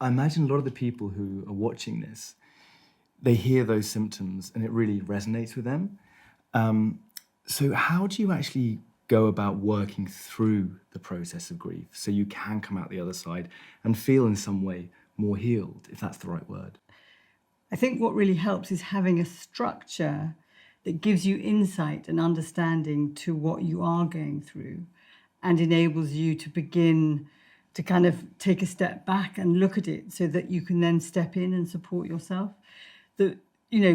I imagine a lot of the people who are watching this, they hear those symptoms and it really resonates with them. Um, so how do you actually go about working through the process of grief so you can come out the other side and feel in some way more healed, if that's the right word? I think what really helps is having a structure that gives you insight and understanding to what you are going through and enables you to begin to kind of take a step back and look at it so that you can then step in and support yourself. The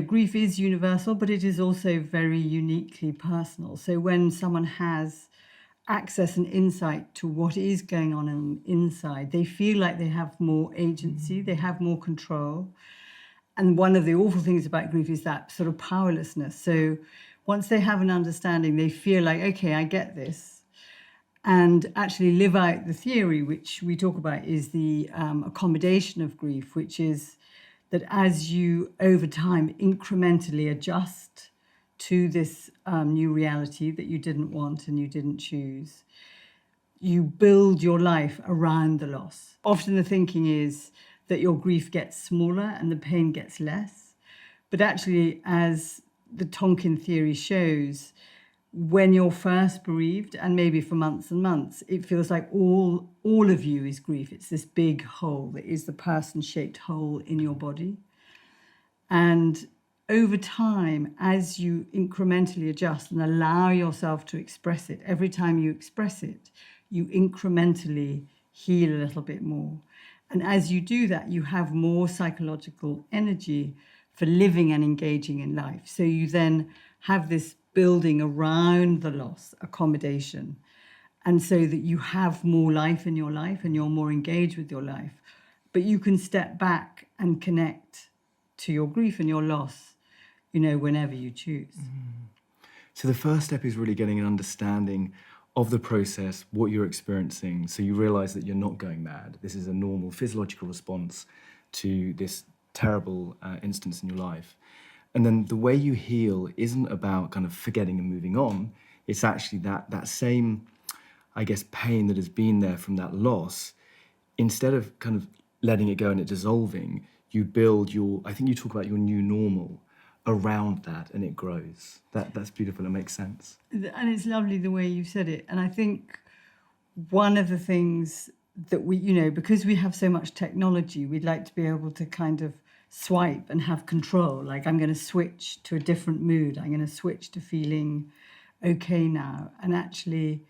grief is universal, but it is also very uniquely personal. So when someone has access and insight to what is going on inside, they feel like they have more agency, they have more control. And one of the awful things about grief is that sort of powerlessness. So once they have an understanding, they feel like, okay, I get this, and actually live out the theory, which we talk about is the accommodation of grief, which is that as you, over time, incrementally adjust to this new reality that you didn't want and you didn't choose, you build your life around the loss. Often the thinking is that your grief gets smaller and the pain gets less. But actually, as the Tonkin theory shows, when you're first bereaved, and maybe for months and months, it feels like all of you is grief. It's this big hole that is the person-shaped hole in your body. And over time, as you incrementally adjust and allow yourself to express it, every time you express it, you incrementally heal a little bit more. And as you do that, you have more psychological energy for living and engaging in life. So you then have this building around the loss, accommodation, and so that you have more life in your life and you're more engaged with your life. But you can step back and connect to your grief and your loss, whenever you choose. So the first step is really getting an understanding of the process, what you're experiencing, so you realize that you're not going mad. This is a normal physiological response to this terrible instance in your life. And then the way you heal isn't about kind of forgetting and moving on. It's actually that same, I guess, pain that has been there from that loss. Instead of kind of letting it go and it dissolving, you build I think you talk about your new normal around that and it grows. That's beautiful, it makes sense. And it's lovely the way you said it. And I think one of the things that we, because we have so much technology, we'd like to be able to kind of swipe and have control. Like, I'm going to switch to a different mood. I'm going to switch to feeling okay now. And actually,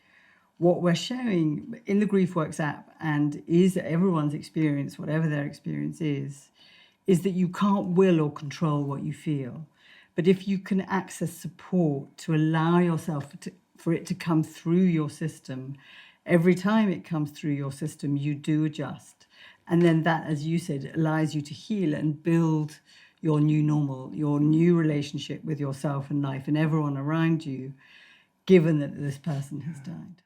what we're showing in the GriefWorks app, and is everyone's experience, whatever their experience is that you can't will or control what you feel. But if you can access support to allow yourself for it to come through your system, every time it comes through your system, you do adjust. And then that, as you said, allows you to heal and build your new normal, your new relationship with yourself and life and everyone around you, given that this person has died.